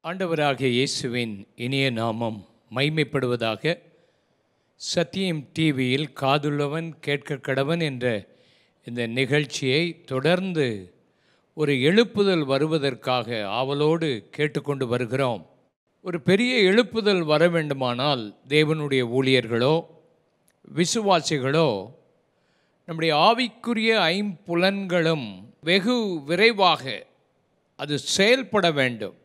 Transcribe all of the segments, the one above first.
ஆண்டவராகிய இயேசுவின் இனிய நாமம் மைமைப்படுவதாக. சத்தியம் டிவியில் காதுள்ளவன் கேட்க கடவன் என்ற இந்த நிகழ்ச்சியை தொடர்ந்து ஒரு எழுப்புதல் வருவதற்காக ஆவலோடு கேட்டுக்கொண்டு வருகிறோம். ஒரு பெரிய எழுப்புதல் வர வேண்டுமானால் தேவனுடைய ஊழியர்களோ விசுவாசிகளோ நம்முடைய ஆவிக்குரிய ஐம்புலன்களும் வெகு விரைவாக அது செயல்பட வேண்டும்.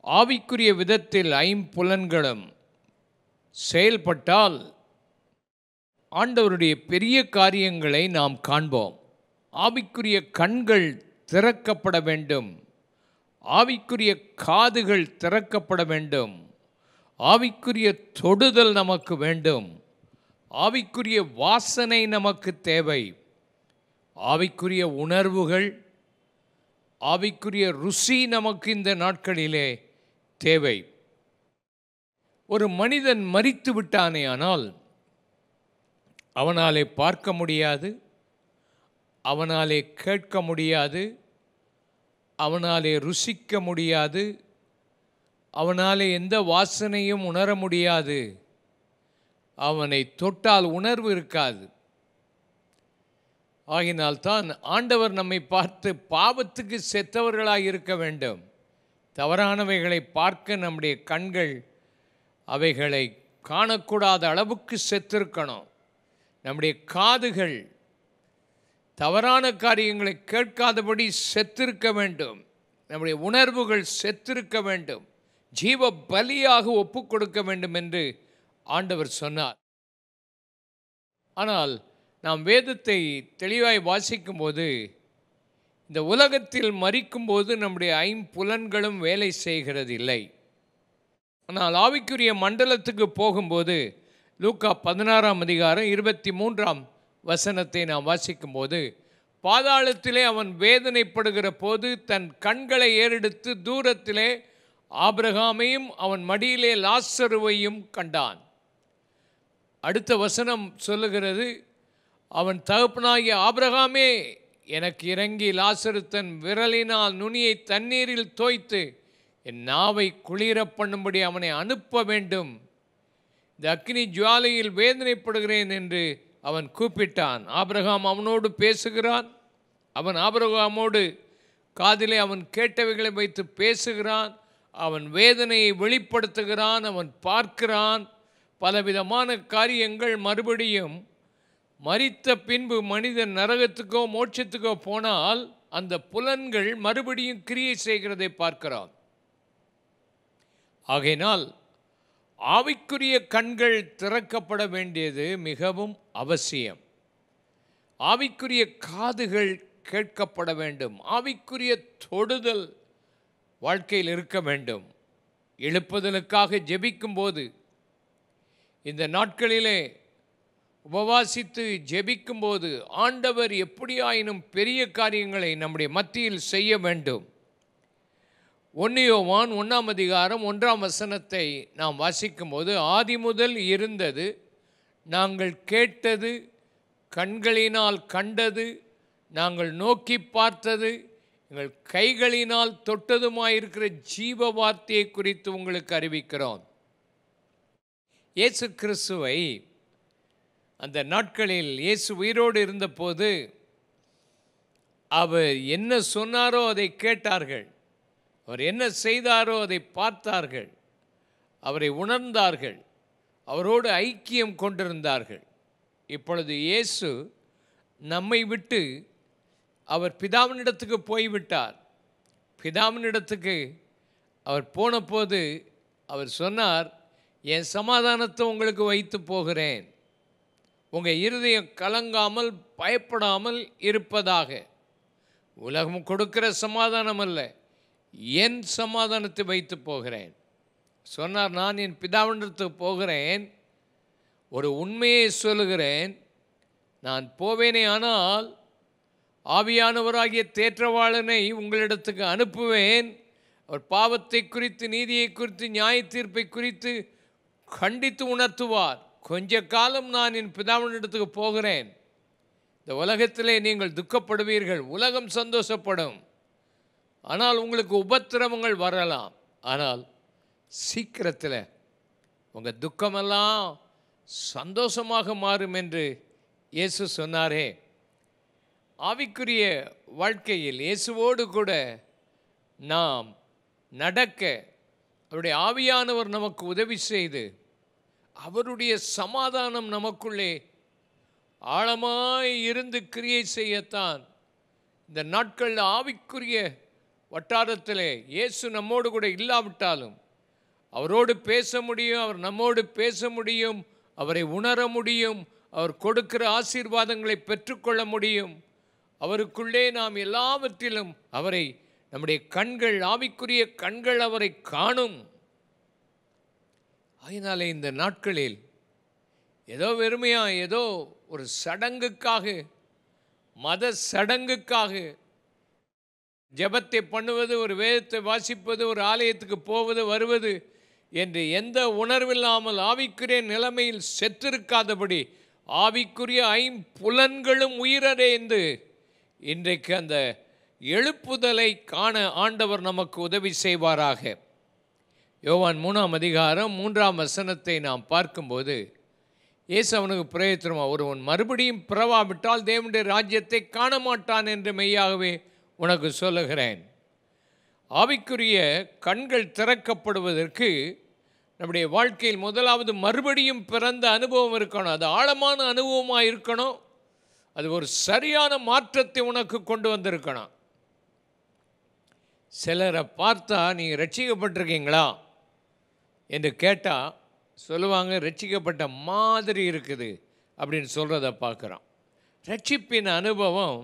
ஆவிக்குரிய விதத்தில் ஐம்புலன்களும் செயல்பட்டால் ஆண்டவருடைய பெரிய காரியங்களை நாம் காண்போம். ஆவிக்குரிய கண்கள் திறக்கப்பட வேண்டும், ஆவிக்குரிய காதுகள் திறக்கப்பட வேண்டும், ஆவிக்குரிய தொடுதல் நமக்கு வேண்டும், ஆவிக்குரிய வாசனை நமக்கு தேவை, ஆவிக்குரிய உணர்வுகள், ஆவிக்குரிய ருசி நமக்கு இந்த நாட்களிலே தேவை. ஒரு மனிதன் மரித்து விட்டானே ஆனால் அவனாலே பார்க்க முடியாது, அவனாலே கேட்க முடியாது, அவனாலே ருசிக்க முடியாது, அவனாலே எந்த வாசனையும் உணர முடியாது, அவனை தொட்டால் உணர்வு இருக்காது. ஆகினால்தான் ஆண்டவர் நம்மை பார்த்து பாவத்துக்கு செத்தவர்களாக இருக்க வேண்டும். தவறானவைகளை பார்க்க நம்முடைய கண்கள் அவைகளை காணக்கூடாத அளவுக்கு செத்திருக்கணும். நம்முடைய காதுகள் தவறான காரியங்களை கேட்காதபடி செத்திருக்க வேண்டும். நம்முடைய உணர்வுகள் செத்திருக்க வேண்டும், ஜீவ பலியாக ஒப்பு கொடுக்க வேண்டும் என்று ஆண்டவர் சொன்னார். ஆனால் நாம் வேதத்தை தெளிவாய் வாசிக்கும்போது இந்த உலகத்தில் மரிக்கும்போது நம்முடைய ஐம்புலன்களும் வேலை செய்கிறது இல்லை. ஆனால் ஆவிக்குரிய மண்டலத்துக்கு போகும்போது லூக்கா 16:23 நாம் வாசிக்கும்போது, பாதாளத்திலே அவன் வேதனைப்படுகிற போது தன் கண்களை ஏறெடுத்து தூரத்திலே ஆபிரகாமையும் அவன் மடியிலே லாசருவையும் கண்டான். அடுத்த வசனம் சொல்லுகிறது, அவன் தகப்பனாகிய ஆபிரகாமே, எனக்கு இறங்கி லாசரு தன் விரலினால் நுனியை தண்ணீரில் தோய்த்து என் நாவை குளிர பண்ணும்படி அவனை அனுப்ப வேண்டும், இந்த அக்கினி ஜுவாலையில் வேதனைப்படுகிறேன் என்று அவன் கூப்பிட்டான். ஆபிரகாம் அவனோடு பேசுகிறான், அவன் ஆபிரகாமோடு காதிலே அவன் கேட்டவைகளை வைத்து பேசுகிறான், அவன் வேதனையை வெளிப்படுத்துகிறான், அவன் பார்க்கிறான். பலவிதமான காரியங்கள். மறுபடியும் மரித்த பின்பு மனிதன் நரகத்துக்கோ மோட்சத்துக்கோ போனால் அந்த புலன்கள் மறுபடியும் கிரியை செய்கிறதை பார்க்கிறான். ஆகையினால் ஆவிக்குரிய கண்கள் திறக்கப்பட வேண்டியது மிகவும் அவசியம். ஆவிக்குரிய காதுகள் கேட்கப்பட வேண்டும், ஆவிக்குரிய தொடுதல் வாழ்க்கையில் இருக்க வேண்டும். எழுப்புதலுக்காக ஜெபிக்கும்போது, இந்த நாட்களிலே உபவாசித்து ஜெபிக்கும்போது ஆண்டவர் எப்படியாயினும் பெரிய காரியங்களை நம்முடைய மத்தியில் செய்ய வேண்டும். 1 யோவான் 1:1 நாம் வாசிக்கும்போது, ஆதி முதல் இருந்தது, நாங்கள் கேட்டது, கண்களினால் கண்டது, நாங்கள் நோக்கி பார்த்தது, எங்கள் கைகளினால் தொட்டதுமாயிருக்கிற ஜீவ வார்த்தையை குறித்து உங்களுக்கு அறிவிக்கிறோம். இயேசு கிறிஸ்துவை அந்த நாட்களில் இயேசு உயிரோடு இருந்தபோது அவர் என்ன சொன்னாரோ அதை கேட்டார்கள், அவர் என்ன செய்தாரோ அதை பார்த்தார்கள், அவரை உணர்ந்தார்கள், அவரோடு ஐக்கியம் கொண்டிருந்தார்கள். இப்பொழுது இயேசு நம்மை விட்டு அவர் பிதாவினிடத்துக்கு போய்விட்டார். பிதாவினிடத்துக்கு அவர் போன போது அவர் சொன்னார், என் சமாதானத்தை உங்களுக்கு வைத்து போகிறேன், உங்கள் இருதயம் கலங்காமல் பயப்படாமல் இருப்பதாக. உலகம் கொடுக்கிற சமாதானம் அல்ல, என் சமாதானத்தை வைத்து போகிறேன் சொன்னார். நான் என் பிதாவினிடத்துக்கு போகிறேன், ஒரு உண்மையை சொல்லுகிறேன், நான் போவேனே ஆனால் ஆவியானவராகிய தேற்றவாளனை உங்களிடத்துக்கு அனுப்புவேன். அவர் பாவத்தை குறித்து, நீதியை குறித்து, நியாய தீர்ப்பை குறித்து கண்டித்து உணர்த்துவார். கொஞ்ச காலம் நான் என் பிதாவினிடத்துக்கு போகிறேன், இந்த உலகத்திலே நீங்கள் துக்கப்படுவீர்கள், உலகம் சந்தோஷப்படும். ஆனால் உங்களுக்கு உபத்திரவங்கள் வரலாம். ஆனால் சீக்கிரத்தில் உங்கள் துக்கமெல்லாம் சந்தோஷமாக மாறும் என்று இயேசு சொன்னாரே. ஆவிக்குரிய வாழ்க்கையில் இயேசுவோடு கூட நாம் நடக்க அவருடைய ஆவியானவர் நமக்கு உதவி செய்து அவருடைய சமாதானம் நமக்குள்ளே ஆழமாய் இருந்து கிரியை செய்யத்தான் இந்த நாட்களில் ஆவிக்குரிய வட்டாரத்தில் இயேசு நம்மோடு கூட இல்லாவிட்டாலும் அவரோடு பேச முடியும், அவர் நம்மோடு பேச முடியும், அவரை உணர முடியும், அவர் கொடுக்கிற ஆசீர்வாதங்களை பெற்றுக்கொள்ள முடியும். அவருக்குள்ளே நாம் எல்லாவற்றிலும் அவரை நம்முடைய கண்கள், ஆவிக்குரிய கண்கள் அவரை காணும். அதனாலே இந்த நாட்களில் ஏதோ வெறுமையாக ஏதோ ஒரு சடங்குக்காக, மத சடங்குக்காக ஜெபத்தை பண்ணுவது, ஒரு வேதத்தை வாசிப்பது, ஒரு ஆலயத்துக்கு போவது வருவது என்று எந்த உணர்வில்லாமல் ஆவிக்குரிய நிலைமையில் செத்திருக்காதபடி ஆவிக்குரிய ஐம்புலன்களும் உயிரடைந்து இன்றைக்கு அந்த எழுப்புதலை காண ஆண்டவர் நமக்கு உதவி செய்வாராக. யோவான் 3ஆம் அதிகாரம் 3ஆம் வசனத்தை நாம் பார்க்கும்போது இயேசு அவனுக்கு பிரயத்தனமாக, ஒருவன் மறுபடியும் பிறவாவிட்டால் தேவனுடைய ராஜ்யத்தை காண மாட்டான் என்று மெய்யாகவே உனக்கு சொல்லுகிறேன். ஆவிக்குரிய கண்கள் திறக்கப்படுவதற்கு நம்முடைய வாழ்க்கையில் முதலாவது மறுபடியும் பிறந்த அனுபவம் இருக்கணும். அது ஆழமான அனுபவமாக இருக்கணும். அது ஒரு சரியான மாற்றத்தை உனக்கு கொண்டு வந்திருக்கணும். சிலரை பார்த்தா நீங்கள் ரட்சிக்கப்பட்டிருக்கீங்களா என்று கேட்டால் சொல்லுவாங்க, ரட்சிக்கப்பட்ட மாதிரி இருக்குது அப்படின்னு சொல்கிறத பார்க்குறோம். ரட்சிப்பின் அனுபவம்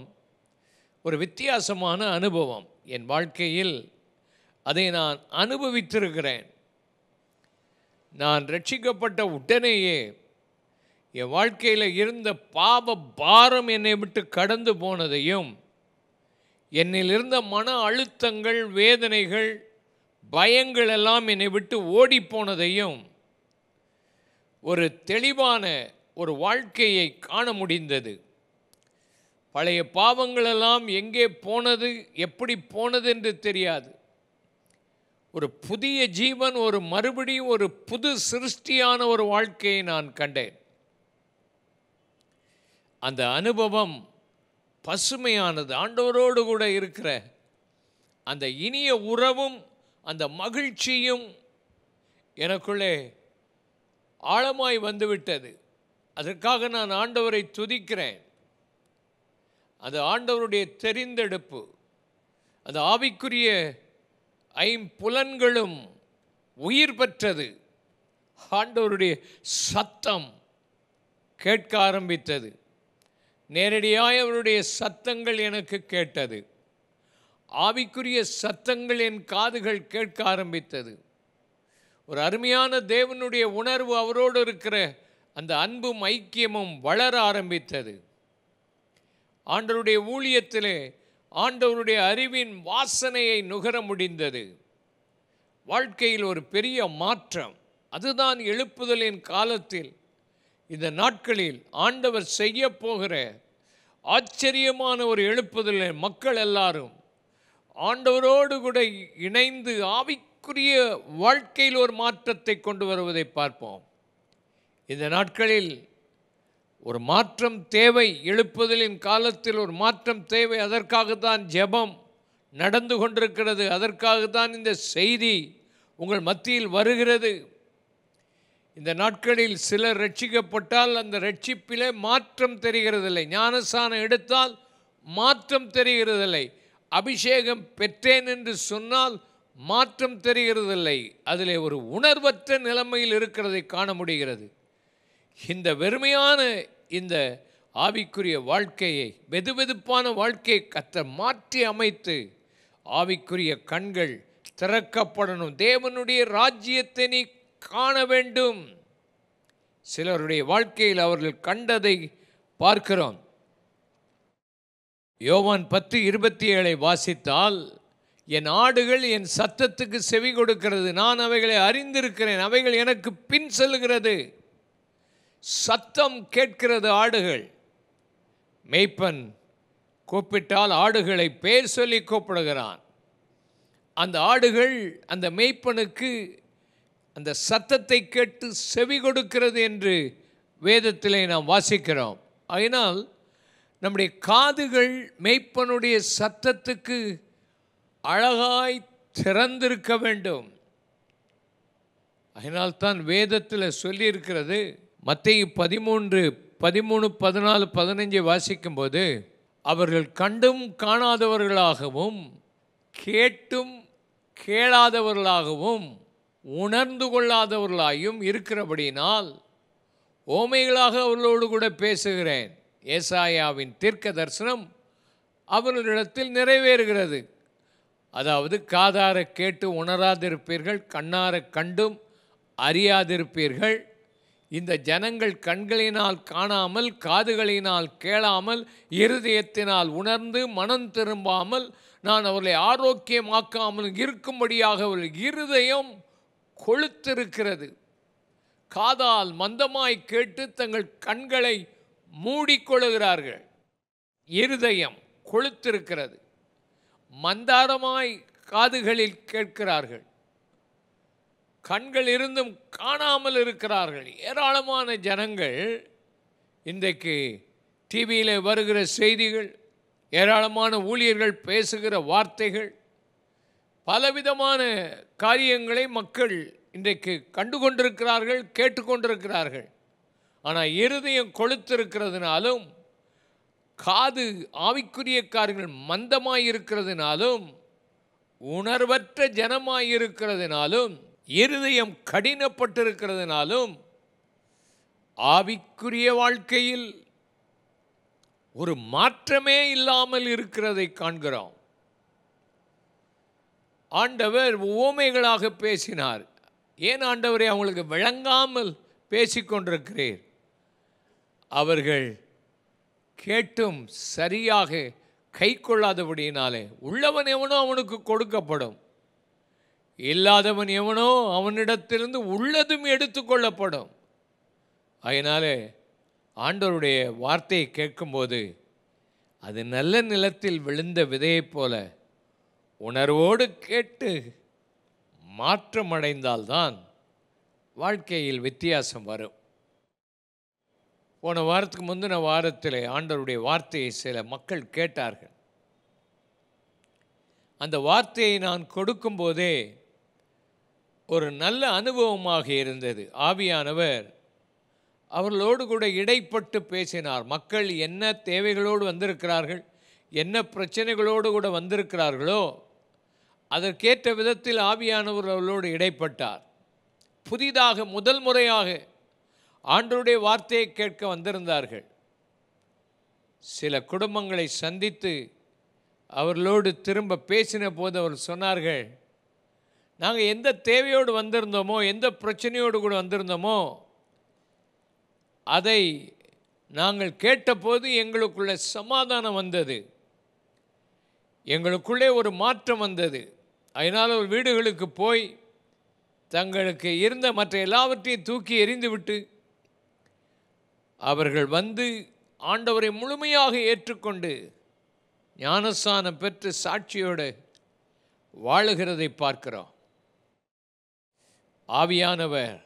ஒரு வித்தியாசமான அனுபவம். என் வாழ்க்கையில் அதை நான் அனுபவித்திருக்கிறேன். நான் ரட்சிக்கப்பட்ட உடனேயே என் வாழ்க்கையில் இருந்த பாவ பாரம் என்னை விட்டு கடந்து போனதையும், என்னில் இருந்த மன அழுத்தங்கள், வேதனைகள், பயங்கள் எல்லாம் என்னை விட்டு ஓடி போனதையும், ஒரு தெளிவான ஒரு வாழ்க்கையை காண முடிந்தது. பழைய பாவங்களெல்லாம் எங்கே போனது, எப்படி போனது என்று தெரியாது. ஒரு புதிய ஜீவன், ஒரு மறுபடியும் ஒரு புது சிருஷ்டியான ஒரு வாழ்க்கையை நான் கண்டேன். அந்த அனுபவம் பசுமையானது. ஆண்டவரோடு கூட இருக்கிற அந்த இனிய உறவும் அந்த மகிழ்ச்சியும் எனக்குள்ளே ஆழமாய் வந்துவிட்டது. அதற்காக நான் ஆண்டவரை துதிக்கிறேன். அது ஆண்டவருடைய தெரிந்தெடுப்பு. அது ஆவிக்குரிய ஐம்புலன்களும் உயிர் பெற்றது. ஆண்டவருடைய சத்தம் கேட்க ஆரம்பித்தது. நேரடியாய் அவருடைய சத்தங்கள் எனக்கு கேட்டது. ஆவிக்குரிய சத்தங்கள் என் காதுகள் கேட்க ஆரம்பித்தது. ஒரு அருமையான தேவனுடைய உணர்வு, அவரோடு இருக்கிற அந்த அன்பும் ஐக்கியமும் வளர ஆரம்பித்தது. ஆண்டவருடைய ஊழியத்திலே ஆண்டவருடைய அறிவின் வாசனையை நுகர முடிந்தது. வாழ்க்கையில் ஒரு பெரிய மாற்றம். அதுதான் எழுப்புதலின் காலத்தில், இந்த நாட்களில் ஆண்டவர் செய்ய போகிற ஆச்சரியமான ஒரு எழுப்புதலில் மக்கள் எல்லாரும் ஆண்டவரோடு கூட இணைந்து ஆவிக்குரிய வாழ்க்கையில் ஒரு மாற்றத்தை கொண்டு வருவதை பார்ப்போம். இந்த நாட்களில் ஒரு மாற்றம் தேவை. எழுப்புதலின் காலத்தில் ஒரு மாற்றம் தேவை. அதற்காகத்தான் ஜெபம் நடந்து கொண்டிருக்கிறது. அதற்காகத்தான் இந்த செய்தி உங்கள் மத்தியில் வருகிறது. இந்த நாட்களில் சிலர் ரட்சிக்கப்பட்டால் அந்த ரட்சிப்பிலே மாற்றம் தெரிகிறதில்லை. ஞானஸ்நானம் எடுத்தால் மாற்றம் தெரிகிறதில்லை. அபிஷேகம் பெற்றேன் என்று சொன்னால் மாற்றம் தெரிகிறதில்லை. அதில் ஒரு உணர்வற்ற நிலைமையில் இருக்கிறதை காண முடிகிறது. இந்த வெறுமையான இந்த ஆவிக்குரிய வாழ்க்கையை, வெதுவெதுப்பான வாழ்க்கையை கர்த்தர் மாற்றி அமைத்து ஆவிக்குரிய கண்கள் திறக்கப்படணும். தேவனுடைய ராஜ்யத்தை நீ காண வேண்டும். சிலருடைய வாழ்க்கையில் அவர்கள் கண்டதை பார்க்கிறோம். யோவான் 10:27 வாசித்தால், என் ஆடுகள் என் சத்தத்துக்கு செவி கொடுக்கிறது, நான் அவைகளை அறிந்திருக்கிறேன், அவைகள் எனக்கு பின் செல்கிறது. சத்தம் கேட்கிறது ஆடுகள். மேய்ப்பன் கூப்பிட்டால் ஆடுகளை பேர் சொல்லி கூப்பிடுகிறான். அந்த ஆடுகள் அந்த மேய்ப்பனுக்கு அந்த சத்தத்தை கேட்டு செவி கொடுக்கிறது என்று வேதத்திலே நாம் வாசிக்கிறோம். அதனால் நம்முடைய காதுகள் மேய்ப்பனுடைய சத்தத்துக்கு அழகாய் திறந்திருக்க வேண்டும். அதனால்தான் வேதத்தில் சொல்லியிருக்கிறது, மத்தேயு 13, 14, 15 வாசிக்கும்போது, அவர்கள் கண்டும் காணாதவர்களாகவும் கேட்டும் கேளாதவர்களாகவும் உணர்ந்து கொள்ளாதவர்களாயும் இருக்கிறபடினால் ஓமைகளாக அவர்களோடு கூட பேசுகிறேன். ஏசாயாவின் தீர்க்க தரிசனம் அவர்களிடத்தில் நிறைவேறுகிறது. அதாவது, காதார கேட்டு உணராதிருப்பீர்கள், கண்ணார கண்டும் அறியாதிருப்பீர்கள். இந்த ஜனங்கள் கண்களினால் காணாமல், காதுகளினால் கேளாமல், இருதயத்தினால் உணர்ந்து மனம் திரும்பாமல், நான் அவர்களை ஆரோக்கியமாக்காமல் இருக்கும்படியாக அவர்கள் இருதயம் கொழுத்திருக்கிறது. காதால் மந்தமாய் கேட்டு தங்கள் கண்களை மூடிக்கொள்கிறார்கள். இருதயம் கொழுத்திருக்கிறது. மந்தாரமாய் காதுகளில் கேட்கிறார்கள். கண்கள் இருந்தும் காணாமல் இருக்கிறார்கள். ஏராளமான ஜனங்கள் இன்றைக்கு டிவியில் வருகிற செய்திகள், ஏராளமான ஊழியர்கள் பேசுகிற வார்த்தைகள், பலவிதமான காரியங்களை மக்கள் இன்றைக்கு கண்டு கொண்டிருக்கிறார்கள், கேட்டுக்கொண்டிருக்கிறார்கள். ஆனால் இருதயம் கொழுத்திருக்கிறதுனாலும், காது ஆவிக்குரிய காரியங்கள் மந்தமாய் இருக்கிறதுனாலும், உணர்வற்ற ஜனமாய் இருக்கிறதுனாலும், இருதயம் கடினப்பட்டிருக்கிறதுனாலும், ஆவிக்குரிய வாழ்க்கையில் ஒரு மாற்றமே இல்லாமல் இருக்கிறதை காண்கிறோம். ஆண்டவர் உவமைகளாக பேசினார். ஏன் ஆண்டவரை அவங்களுக்கு விளங்காமல் பேசிக்கொண்டிருக்கிறீர்? அவர்கள் கேட்டும் சரியாக கை கொள்ளாதபடியினாலே, உள்ளவன் எவனோ அவனுக்கு கொடுக்கப்படும், இல்லாதவன் எவனோ அவனிடத்திலிருந்து உள்ளதும் எடுத்துக்கொள்ளப்படும். அதனாலே ஆண்டவருடைய வார்த்தையை கேட்கும்போது அது நல்ல நிலத்தில் விழுந்த விதையைப் போல உணர்வோடு கேட்டு மாற்றமடைந்தால்தான் வாழ்க்கையில் வித்தியாசம் வரும். போன வாரத்துக்கு முந்தின வாரத்தில் ஆண்டவருடைய வார்த்தையை சில மக்கள் கேட்டார்கள். அந்த வார்த்தையை நான் கொடுக்கும்போதே ஒரு நல்ல அனுபவமாக இருந்தது. ஆவியானவர் அவர்களோடு கூட இடைப்பட்டு பேசினார். மக்கள் என்ன தேவைகளோடு வந்திருக்கிறார்கள், என்ன பிரச்சனைகளோடு கூட வந்திருக்கிறார்களோ அதற்கேற்ற விதத்தில் ஆவியானவர் அவர்களோடு இடைப்பட்டார். புதிதாக முதல் முறையாக ஆண்டவருடைய வார்த்தையை கேட்க வந்திருந்தார்கள். சில குடும்பங்களை சந்தித்து அவர்களோடு திரும்ப பேசின போது அவர் சொன்னார்கள், நாங்கள் எந்த தேவையோடு வந்திருந்தோமோ, எந்த பிரச்சனையோடு கூட வந்திருந்தோமோ அதை நாங்கள் கேட்டபோது எங்களுக்குள்ளே சமாதானம் வந்தது, எங்களுக்குள்ளே ஒரு மாற்றம் வந்தது. அதனால் ஒரு வீடுகளுக்கு போய் தங்களுக்கு இருந்த மற்ற எல்லாவற்றையும் தூக்கி எறிந்துவிட்டு அவர்கள் வந்து ஆண்டவரை முழுமையாக ஏற்றுக்கொண்டு ஞானஸ்நானம் பெற்று சாட்சியோடு வாழுகிறதை பார்க்கிறோம். ஆவியானவர்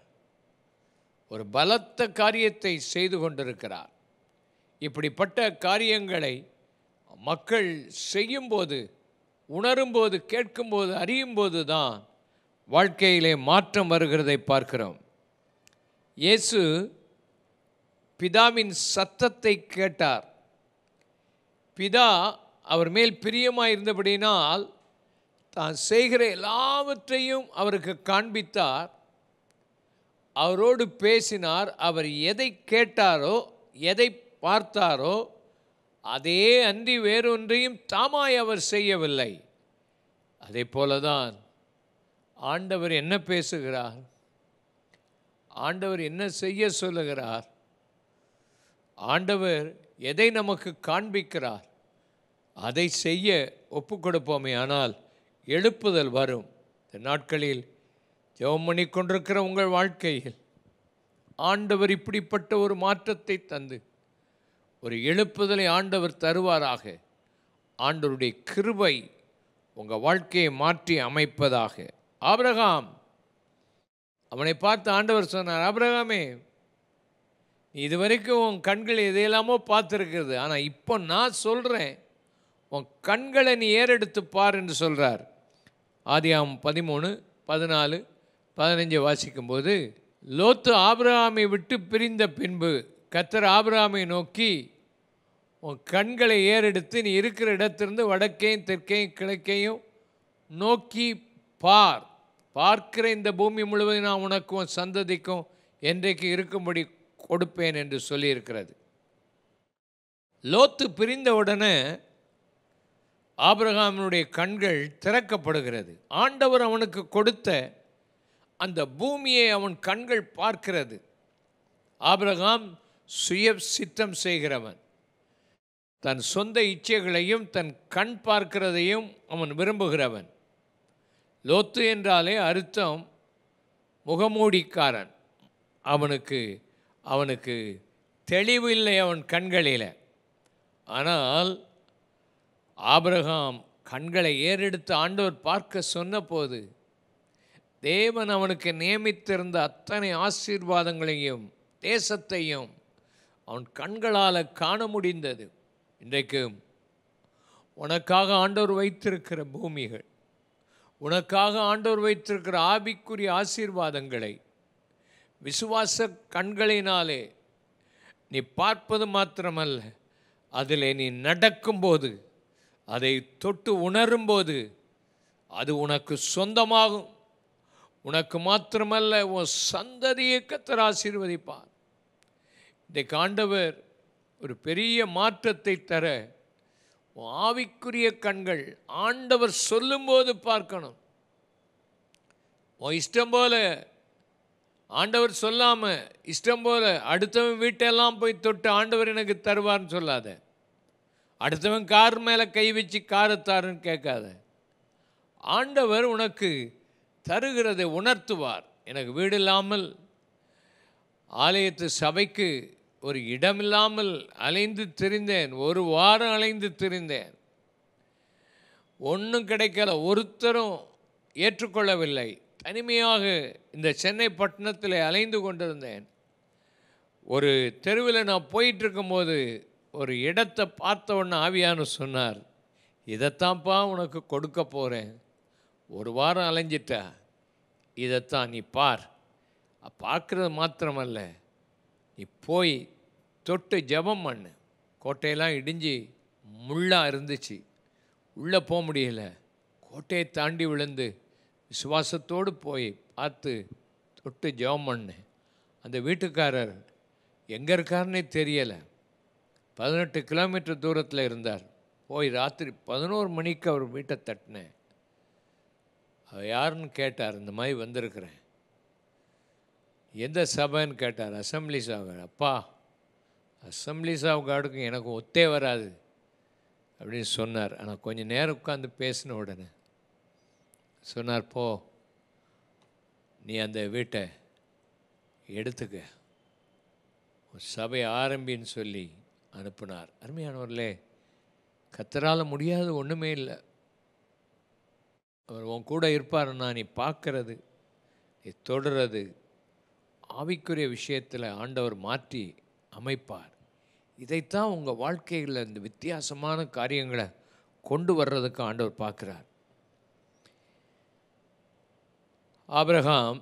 ஒரு பலத்த காரியத்தை செய்து கொண்டிருக்கிறார். இப்படிப்பட்ட காரியங்களை மக்கள் செய்யும்போது, உணரும்போது, கேட்கும்போது, அறியும்போது தான் வாழ்க்கையிலே மாற்றம் வருகிறதை பார்க்கிறோம். இயேசு பிதாவின் சத்தத்தை கேட்டார். பிதா அவர் மேல் பிரியமாக இருந்தபடினால் தான் செய்கிற எல்லாவற்றையும் அவருக்கு காண்பித்தார், அவரோடு பேசினார். அவர் எதை கேட்டாரோ, எதை பார்த்தாரோ அதே அன்றி வேறொன்றையும் தாமாய் அவர் செய்யவில்லை. அதே போலதான் ஆண்டவர் என்ன பேசுகிறார், ஆண்டவர் என்ன செய்ய சொல்லுகிறார், ஆண்டவர் எதை நமக்கு காண்பிக்கிறார் அதை செய்ய ஒப்பு கொடுப்போமே ஆனால் எழுப்புதல் வரும். இந்த நாட்களில் ஜெபம் பண்ணி கொண்டிருக்கிற உங்கள் வாழ்க்கையில் ஆண்டவர் இப்படிப்பட்ட ஒரு மாற்றத்தை தந்து ஒரு எழுப்புதலை ஆண்டவர் தருவாராக. ஆண்டவருடைய கிருபை உங்கள் வாழ்க்கையை மாற்றி அமைப்பதாக. ஆபிரகாம் அவனை பார்த்து ஆண்டவர் சொன்னார், ஆபிரகாமே, இதுவரைக்கும் உன் கண்கள் எதையெல்லாமோ பார்த்துருக்கிறது, ஆனால் இப்போ நான் சொல்கிறேன், உன் கண்களை நீ ஏறெடுத்து பார் என்று சொல்கிறார். ஆதியாகமம் 13, 14, 15 வாசிக்கும்போது, லோத்து ஆபிரகாமை விட்டு பிரிந்த பின்பு கர்த்தர் ஆபிரகாமை நோக்கி, உன் கண்களை ஏறெடுத்து நீ இருக்கிற இடத்திலிருந்து வடக்கையும் தெற்கையும் கிழக்கையும் நோக்கி பார். பார்க்கிற இந்த பூமி முழுவதும் நான் உனக்கும் உன் சந்ததிக்கும் என்றைக்கு இருக்கும்படி கொடுப்பேன் என்று சொல்லியிருக்கிறது. லோத்து பிரிந்த உடனே ஆபிரகாமினுடைய கண்கள் திறக்கப்படுகிறது. ஆண்டவர் அவனுக்கு கொடுத்த அந்த பூமியை அவன் கண்கள் பார்க்கிறது. ஆபிரகாம் சுய சித்தம் செய்கிறவன். தன் சொந்த இச்சைகளையும் தன் கண் பார்க்கிறதையும் அவன் விரும்புகிறவன். லோத்து என்றாலே அர்த்தம் முகமூடிக்காரன். அவனுக்கு தெளிவு இல்லை அவன் கண்களில். ஆனால் ஆபிரகாம் கண்களை ஏறெடுத்து ஆண்டவர் பார்க்க சொன்னபோது தேவன் அவனுக்கு நியமித்திருந்த அத்தனை ஆசீர்வாதங்களையும் தேசத்தையும் அவன் கண்களால் காண முடிந்தது. இன்றைக்கு உனக்காக ஆண்டவர் வைத்திருக்கிற பூமிகள், உனக்காக ஆண்டவர் வைத்திருக்கிற ஆவிக்குரிய ஆசீர்வாதங்களை விசுவாச கண்களினாலே நீ பார்ப்பது மாத்திரமல்ல, அதில் நீ நடக்கும்போது, அதை தொட்டு உணரும்போது அது உனக்கு சொந்தமாகும். உனக்கு மாத்திரமல்ல, உன் சந்ததியை கர்த்தர் ஆசீர்வதிப்பார். இன்றைக்கு ஆண்டவர் ஒரு பெரிய மாற்றத்தை தர உன் ஆவிக்குரிய கண்கள் ஆண்டவர் சொல்லும்போது பார்க்கணும். உன் இஷ்டம் போல ஆண்டவர் சொல்லாமல் இஷ்டம் போல அடுத்தவன் வீட்டெல்லாம் போய் தொட்டு ஆண்டவர் எனக்கு தருவார்னு சொல்லாத. அடுத்தவன் கார் மேலே கை வச்சு காரை தாருன்னு கேட்காத. ஆண்டவர் உனக்கு தருகிறதை உணர்த்துவார். எனக்கு வீடு இல்லாமல் ஆலயத்து சபைக்கு ஒரு இடமில்லாமல் அலைந்து திரிந்தேன். ஒரு வாரம் அலைந்து திரிந்தேன். ஒன்றும் கிடைக்கல, ஒருத்தரும் ஏற்றுக்கொள்ளவில்லை. தனிமையாக இந்த சென்னை பட்டணத்தில் அலைந்து கொண்டிருந்தேன். ஒரு தெருவில் நான் போயிட்டுருக்கும்போது ஒரு இடத்தை பார்த்த உடனே ஆவியானு சொன்னார், இதைத்தான்ப்பா உனக்கு கொடுக்க போகிறேன். ஒரு வாரம் அலைஞ்சிட்டா, இதைத்தான் நீ பார். பார்க்குறது மாத்திரமல்ல, நீ போய் தொட்டு ஜெபம் பண்ணு. கோட்டையெல்லாம் இடிஞ்சு முள்ளாக இருந்துச்சு, உள்ளே போக முடியல. கோட்டையை தாண்டி விழுந்து விசுவாசத்தோடு போய் பார்த்து தொட்டு ஜெபம் பண்ணேன். அந்த வீட்டுக்காரர் எங்கே இருக்காருன்னே தெரியலை. 18 கிலோமீட்டர் தூரத்தில் இருந்தார். போய் ராத்திரி 11 மணிக்கு அவர் வீட்டை தட்டினேன். அவர் யாருன்னு கேட்டார். இந்த மாதிரி வந்திருக்கிறேன். எந்த சபைன்னு கேட்டார். அசம்பிளி சபை. அப்பா, அசம்பிளி சபைக்காடுக்கும் எனக்கு ஒத்தே வராது அப்படின்னு சொன்னார். ஆனால் கொஞ்சம் நேரம் உட்காந்து பேசின உடனே சொன்னார், போ, நீ அந்த வீட்டை எடுத்துக்க, சபை ஆரம்பின்னு சொல்லி அனுப்புனார். அருமையானவர்களே, கர்த்தரால் முடியாத ஒன்றுமே இல்லை. அவர் உன் கூட இருப்பாருன்னா நீ பார்க்கறது, நீ தொடுறது, ஆவிக்குரிய விஷயத்தில் ஆண்டவர் மாற்றி அமைப்பார். இதைத்தான் உங்கள் வாழ்க்கையில் இந்த வித்தியாசமான காரியங்களை கொண்டு வர்றதுக்கு ஆண்டவர் பார்க்குறார். ஆபிரகாம்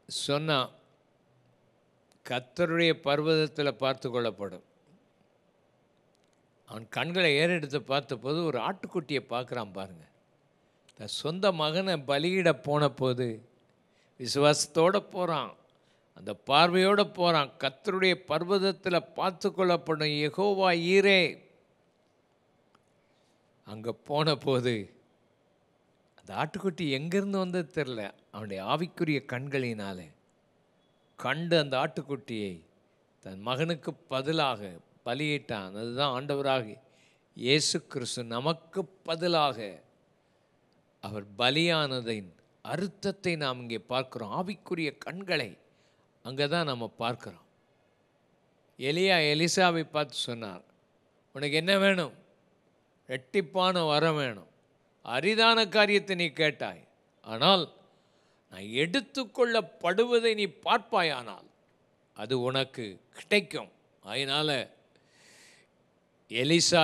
சொன்னான், கர்த்தருடைய பர்வதத்தில் பார்த்து கொள்ளப்படும். அவன் கண்களை ஏறெடுத்து பார்த்தபோது ஒரு ஆட்டுக்குட்டியை பார்க்குறான். பாருங்கள், தன் சொந்த மகனை பலியிட போன போது விசுவாசத்தோடு போகிறான், அந்த பார்வையோடு போகிறான். கர்த்தருடைய பர்வதத்தில் பார்த்து கொள்ளப்படும் யெகோவா ஈரே. அங்கே போன போது அந்த ஆட்டுக்குட்டி எங்கேருந்து வந்தது தெரில, அவனுடைய ஆவிக்குரிய கண்களினாலே கண்டு அந்த ஆட்டுக்குட்டியை தன் மகனுக்கு பதிலாக பலியிட்டான். அதுதான் ஆண்டவராக இயேசு கிறிஸ்து நமக்கு பதிலாக அவர் பலியானதின் அர்த்தத்தை நாம் இங்கே பார்க்கிறோம். ஆவிக்குரிய கண்களை அங்கே தான் நம்ம பார்க்குறோம். எலியா எலிசாவை பார்த்து சொன்னார், உனக்கு என்ன வேணும்? ரெட்டிப்பான வரம் வேணும். அரிதான காரியத்தை நீ கேட்டாய், ஆனால் நான் எடுத்துக்கொள்ளப்படுவதை நீ பார்ப்பாயானால் அது உனக்கு கிடைக்கும். அதனால் எலிசா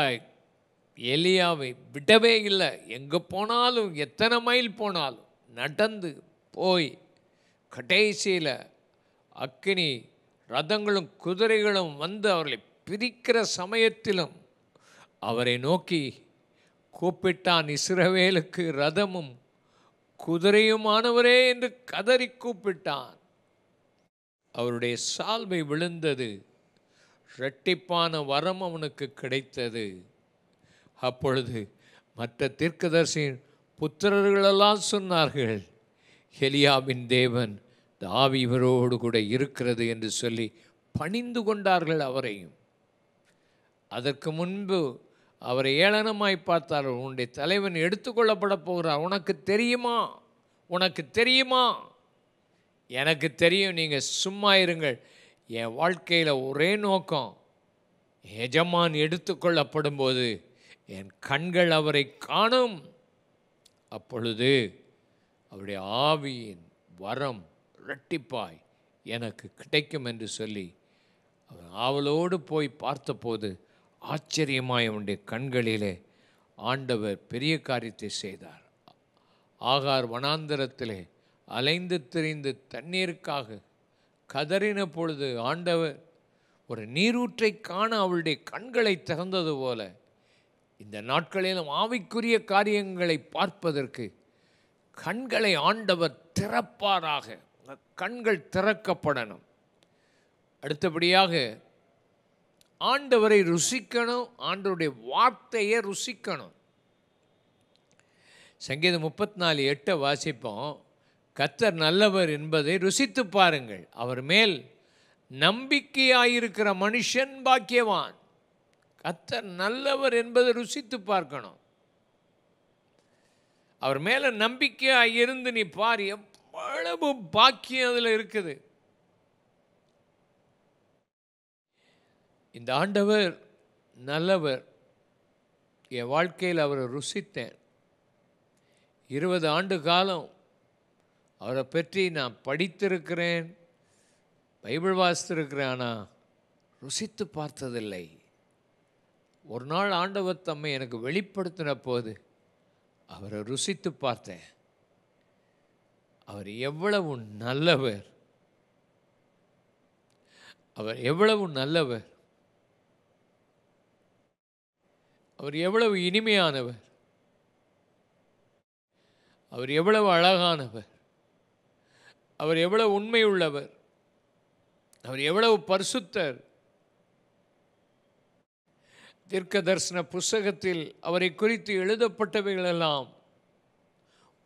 எலியாவை விடவே இல்லை. எங்கே போனாலும், எத்தனை மைல் போனாலும் நடந்து போய் கடைசியில் அக்கினி ரதங்களும் குதிரைகளும் வந்து அவர்களை பிரிக்கிற சமயத்திலும் அவரை நோக்கி கூப்பிட்டான். இஸ்ரவேலுக்கு ரதமும் குதிரையுமானவரே என்று கதறி கூப்பிட்டான். அவருடைய சால்வை விழுந்தது, இரட்டிப்பான வரம் அவனுக்கு கிடைத்தது. அப்பொழுது மற்ற தீர்க்கதரிசியின் புத்திரர்களெல்லாம் சொன்னார்கள், எலியாவின் தேவன் ஆவி இவரோடு கூட இருக்கிறது என்று சொல்லி பணிந்து கொண்டார்கள் அவரையும். அதற்கு முன்பு அவரை ஏளனமாய் பார்த்தார்கள். உன்னுடைய தலைவன் எடுத்துக்கொள்ளப்பட போகிறார், உனக்கு தெரியுமா, உனக்கு தெரியுமா? எனக்கு தெரியும், நீங்கள் சும்மா இருங்கள். என் வாழ்க்கையில் ஒரே நோக்கம், எஜமான் எடுத்துக்கொள்ளப்படும் போது என் கண்கள் அவரை காணும், அப்பொழுது அவருடைய ஆவியின் வரம் இரட்டிப்பாய் எனக்கு கிடைக்கும் என்று சொல்லி அவன் ஆவலோடு போய் பார்த்தபோது ஆச்சரியமாய் அவனுடைய கண்களிலே ஆண்டவர் பெரிய காரியத்தை செய்தார். ஆகார் வனாந்தரத்திலே அலைந்து திரிந்து தண்ணீருக்காக கதறின பொழுது ஆண்டவர் ஒரு நீரூற்றை காண அவளுடைய கண்களை திறந்தது போல இந்த நாட்களிலும் ஆவிக்குரிய காரியங்களை பார்ப்பதற்கு கண்களை ஆண்டவர் திறப்பாராக. கண்கள் திறக்கப்படணும். அடுத்தபடியாக ஆண்டவரை ருசிக்கணும், ஆண்டவருடைய வார்த்தையை ருசிக்கணும். சங்கீதம் 34:8 வாசிப்போம். கர்த்தர் நல்லவர் என்பதை ருசித்து பாருங்கள், அவர் மேல் நம்பிக்கையாயிருக்கிற மனுஷன் பாக்கியவான். கர்த்தர் நல்லவர் என்பதை ருசித்து பார்க்கணும். அவர் மேலே நம்பிக்கையாக இருந்து நீ பார், எவ்வளவு பாக்கியம் அதில் இருக்குது. இந்த ஆண்டவர் நல்லவர். என் வாழ்க்கையில் அவரை ருசித்தேன். 20 ஆண்டு காலம் அவரை பற்றி நான் படித்திருக்கிறேன், பைபிள் வாசித்திருக்கிறேன், ஆனால் ருசித்து பார்த்ததில்லை. ஒரு நாள் ஆண்டவர் தம்மை எனக்கு வெளிப்படுத்தின போது அவரை ருசித்து பார்த்தேன். அவர் எவ்வளவு நல்லவர், அவர் எவ்வளவு நல்லவர், அவர் எவ்வளவு இனிமையானவர், அவர் எவ்வளவு அழகானவர், அவர் எவ்வளவு உண்மை உள்ளவர், அவர் எவ்வளவு பரிசுத்தர். தீர்க்க தரிசன புஸ்தகத்தில் அவரை குறித்து எழுதப்பட்டவைகளெல்லாம்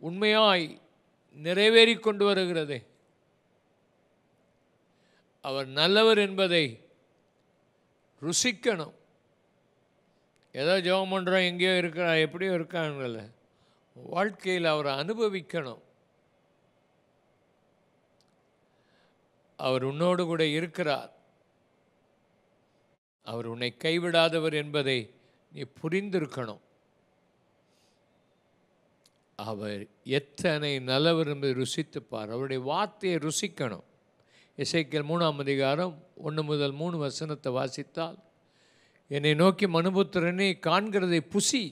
உண்மையாய் நிறைவேறி கொண்டு வருகிறது. அவர் நல்லவர் என்பதை ருசிக்கணும். ஏதோ ஜெபம் பண்ணுறோம், எங்கேயோ இருக்கிறார், எப்படியோ இருக்காங்கல்ல, வாழ்க்கையில் அவரை அனுபவிக்கணும். அவர் உன்னோடு கூட இருக்கிறார். அவர் உன்னை கைவிடாதவர் என்பதை நீ புரிந்திருக்கணும். அவர் எத்தனை நல்லவர் என்பதை ருசித்துப்பார். அவருடைய வார்த்தையை ருசிக்கணும். எசேக்கியேல் 3:1-3 வாசித்தால், என்னை நோக்கி மனுபுத்திரனே, காண்கிறதை புசி,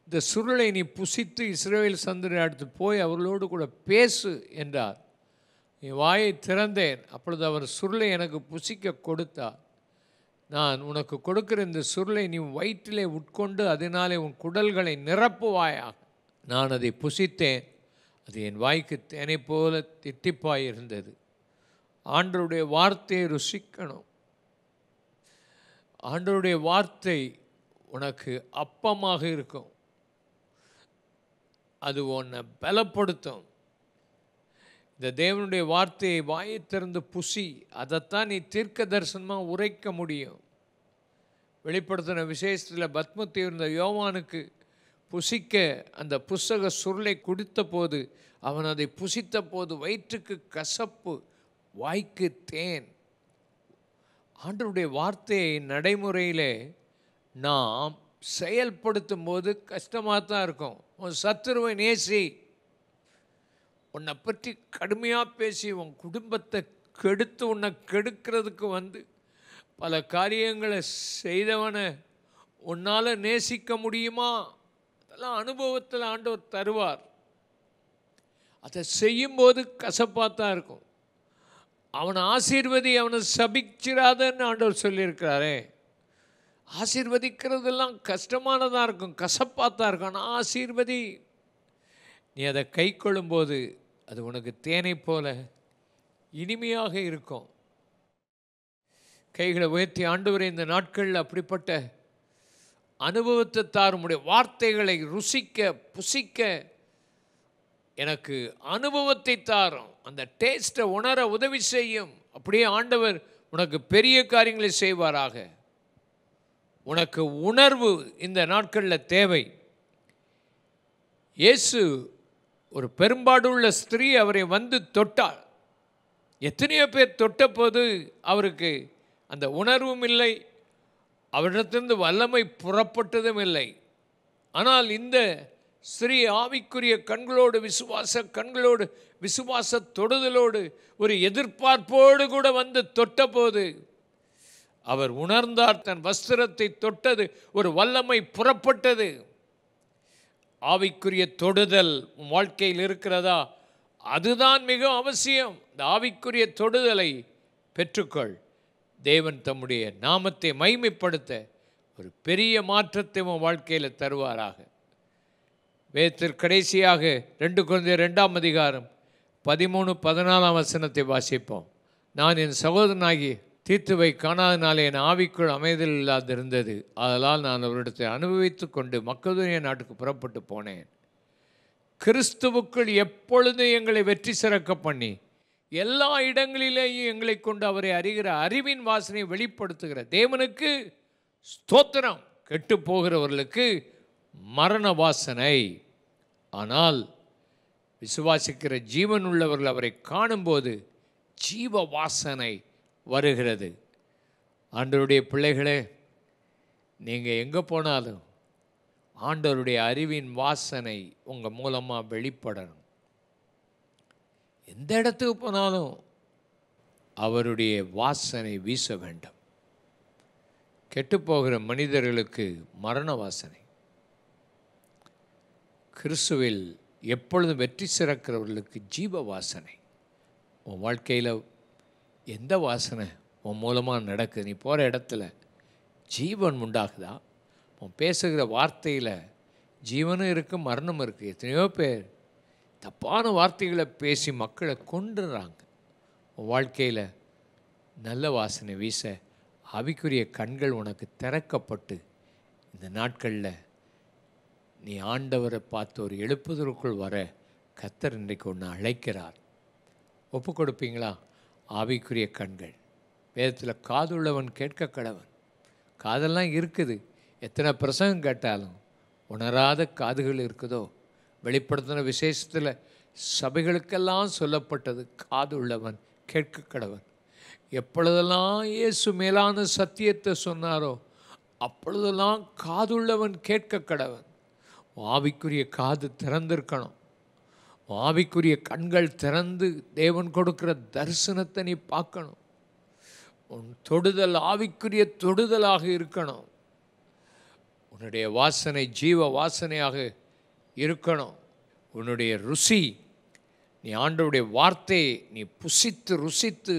இந்த சுருளை நீ புசித்து இஸ்ரவேல் சந்ததியை அடுத்து போய் அவர்களோடு கூட பேசு என்றார். என் வாயை திறந்தேன், அப்பொழுது அவர் சுருளை எனக்கு புசிக்க கொடுத்தார். நான் உனக்கு கொடுக்கிற இந்த சுருளை நீ வயிற்றிலே உட்கொண்டு அதனாலே உன் குடல்களை நிரப்புவாயாக. நான் அதை புசித்தேன், அது என் வாய்க்கு தேனை போல தித்திப்பாய் இருந்தது. ஆண்டவருடைய வார்த்தையை ருசிக்கணும். ஆண்டவருடைய வார்த்தை உனக்கு அப்பமாக இருக்கும், அது உன்னை பலப்படுத்தும். இந்த தேவனுடைய வார்த்தையை வாயை திறந்து புசி, அதைத்தான் நீ தீர்க்க தரிசனமாக உரைக்க முடியும். வெளிப்படுத்தின விசேஷத்தில் பத்மத்தில் இருந்த யோவானுக்கு புசிக்க அந்த புஸ்தக சுருளை குடித்த போது, அவன் அதை புசித்த போது வயிற்றுக்கு கசப்பு, வாய்க்கு தேன். ஆண்டவருடைய வார்த்தையை நடைமுறையிலே நாம் செயல்படுத்தும் போது கஷ்டமாக தான் இருக்கும். உன் சத்துருவை நேசி, உன்னை பற்றி கடுமையாக பேசி உன் குடும்பத்தை கெடுத்து உன்னை கெடுக்கிறதுக்கு வந்து பல காரியங்களை செய்தவனை உன்னால் நேசிக்க முடியுமா? அதெல்லாம் அனுபவத்தில் ஆண்டவர் தருவார். அதை செய்யும்போது கசப்பாக தான் இருக்கும். அவனை ஆசீர்வதி, அவனை சபிச்சிராதன்னு ஆண்டவர் சொல்லியிருக்கிறாரே. ஆசீர்வதிக்கிறதெல்லாம் கஷ்டமானதாக இருக்கும், கசப்பாக தான் இருக்கும். ஆனால் ஆசீர்வதி, நீ அதை கை கொள்ளும்போது அது உனக்கு தேனை போல இனிமையாக இருக்கும். கைகளை உயர்த்தி, ஆண்டவரே, இந்த நாட்களில் அப்படிப்பட்ட அனுபவத்தை தாருமுடைய வார்த்தைகளை ருசிக்க புசிக்க எனக்கு அனுபவத்தை தாரும். அந்த டேஸ்ட்டை உணர உதவி செய்யும். அப்படியே ஆண்டவர் உனக்கு பெரிய காரியங்களை செய்வாராக. உனக்கு உணர்வு இந்த நாட்களில் தேவை. இயேசு ஒரு பெரும்பாடுள்ள ஸ்திரீ அவரை வந்து தொட்டாள். எத்தனையோ பேர் தொட்ட போது அவருக்கு அந்த உணர்வும் இல்லை, அவரிடத்திலிருந்து வல்லமை புறப்பட்டதும் இல்லை. ஆனால் இந்த ஸ்ரீ ஆவிக்குரிய கண்களோடு, விசுவாச கண்களோடு, விசுவாச தொடுதலோடு, ஒரு எதிர்பார்ப்போடு கூட வந்து தொட்டபோது அவர் உணர்ந்தார். தன் வஸ்திரத்தை தொட்டது, ஒரு வல்லமை புறப்பட்டது. ஆவிக்குரிய தொடுதல் வாழ்க்கையில் இருக்கிறதா? அதுதான் மிக அவசியம். இந்த ஆவிக்குரிய தொடுதலை பெற்றுக்கொள். தேவன் தம்முடைய நாமத்தை மகிமைப்படுத்த ஒரு பெரிய மாற்றத்தை உன் வாழ்க்கையில் தருவாராக. வேதத்தில் கடைசியாக 2 கொரிந்தியர் 2ஆம் அதிகாரம் 13-14 வசனத்தை வாசிப்போம். நான் என் சகோதரனாகி தீத்துவை காணாதனாலே என் ஆவிக்குள் அமைதல் இல்லாதிருந்தது. அதனால் நான் அவரிடத்தை அனுபவித்து கொண்டு மக்கதோனியா நாட்டுக்கு புறப்பட்டு போனேன். கிறிஸ்துவுக்குள் எப்பொழுதும் எங்களை வெற்றி சிறக்க பண்ணி எல்லா இடங்களிலேயும் எங்களை கொண்டு அவரை அறிகிற அறிவின் வாசனை வெளிப்படுத்துகிற தேவனுக்கு ஸ்தோத்திரம். கெட்டு போகிறவர்களுக்கு மரண வாசனை, ஆனால் விசுவாசிக்கிற ஜீவன் உள்ளவர்கள் அவரை காணும்போது ஜீவ வாசனை வருகிறது. ஆண்டவருடைய பிள்ளைகளே, நீங்கள் எங்கே போனாலும் ஆண்டவருடைய அறிவின் வாசனை உங்கள் மூலமாக வெளிப்படணும். எந்த இடத்துக்கு போனாலும் அவருடைய வாசனை வீச வேண்டும். கெட்டுப்போகிற மனிதர்களுக்கு மரண வாசனை, கிறிஸ்துவில் எப்பொழுதும் வெற்றி சிறக்கிறவர்களுக்கு ஜீவ வாசனை. உன் வாழ்க்கையில் எந்த வாசனை உன் மூலமாக நடக்குது? நீ போகிற இடத்துல ஜீவன் உண்டாகுதா? உன் பேசுகிற வார்த்தையில் ஜீவனும் இருக்குது, மரணமும் இருக்குது. எத்தனையோ பேர் தப்பான வார்த்தைகளை பேசி மக்களை கொன்றுறாங்க. உன் வாழ்க்கையில் நல்ல வாசனை வீச ஆவிக்குரிய கண்கள் உனக்கு திறக்கப்பட்டு இந்த நாட்களில் நீ ஆண்டவரை பார்த்து ஒரு எழுப்புதலுக்குள் வர கர்த்தர் இன்றைக்கு ஒன்று அழைக்கிறார். ஒப்பு கொடுப்பீங்களா? ஆவிக்குரிய கண்கள். வேதத்தில் காதுள்ளவன் கேட்க கடவன். காதெல்லாம் இருக்குது, எத்தனை பிரசங்கம் கேட்டாலும் உணராத காதுகள் இருக்குதோ. வெளிப்படுத்தின விசேஷத்தில் சபைகளுக்கெல்லாம் சொல்லப்பட்டது காது உள்ளவன் கேட்க கடவன். எப்பொழுதெல்லாம் இயேசு மேலான சத்தியத்தை சொன்னாரோ அப்பொழுதெல்லாம் காதுள்ளவன் கேட்க கடவன். ஆவிக்குரிய காது திறந்திருக்கணும். ஆவிக்குரிய கண்கள் திறந்து தேவன் கொடுக்கிற தரிசனத்தை நீ பார்க்கணும். உன் தொடுதல் ஆவிக்குரிய தொடுதலாக இருக்கணும். உன்னுடைய வாசனை ஜீவ வாசனையாக இருக்கணும். உன்னுடைய ருசி, நீ ஆண்டவருடைய வார்த்தையை நீ புசித்து ருசித்து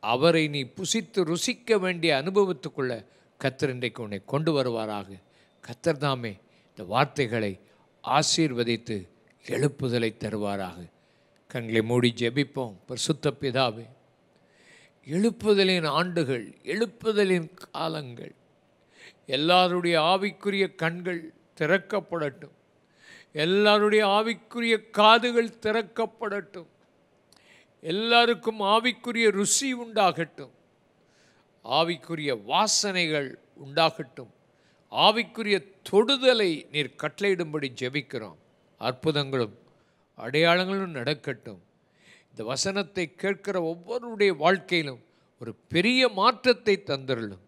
அவரை நீ புசித்து ருசிக்க வேண்டிய அனுபவத்துக்குள்ள கர்த்தர் இன்றைக்கு உன்னை கொண்டு வருவாராக. கர்த்தர் தாமே இந்த வார்த்தைகளை ஆசீர்வதித்து எழுப்புதலை தருவாராக. கண்களை மூடி ஜெபிப்போம். பரிசுத்த பிதாவே, எழுப்புதலின் ஆண்டுகள், எழுப்புதலின் காலங்கள், எல்லாருடைய ஆவிக்குரிய கண்கள் திறக்கப்படட்டும். எல்லாருடைய ஆவிக்குரிய காதுகள் திறக்கப்படட்டும். எல்லாருக்கும் ஆவிக்குரிய ருசி உண்டாகட்டும். ஆவிக்குரிய வாசனைகள் உண்டாகட்டும். ஆவிக்குரிய தொடுதலை நீர் கட்டளையிடும்படி ஜெபிக்கிறோம். அற்புதங்களும் அடையாளங்களும் நடக்கட்டும். இந்த வசனத்தை கேட்கிற ஒவ்வொருடைய வாழ்க்கையிலும் ஒரு பெரிய மாற்றத்தை தந்தருளும்.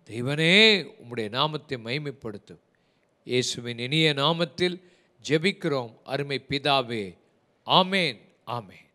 தெய்வனே உம்முடைய நாமத்தை மகிமைப்படுத்தும். இயேசுவின் இனிய நாமத்தில் ஜெபிக்கிறோம் அருமை பிதாவே. ஆமேன், ஆமேன்.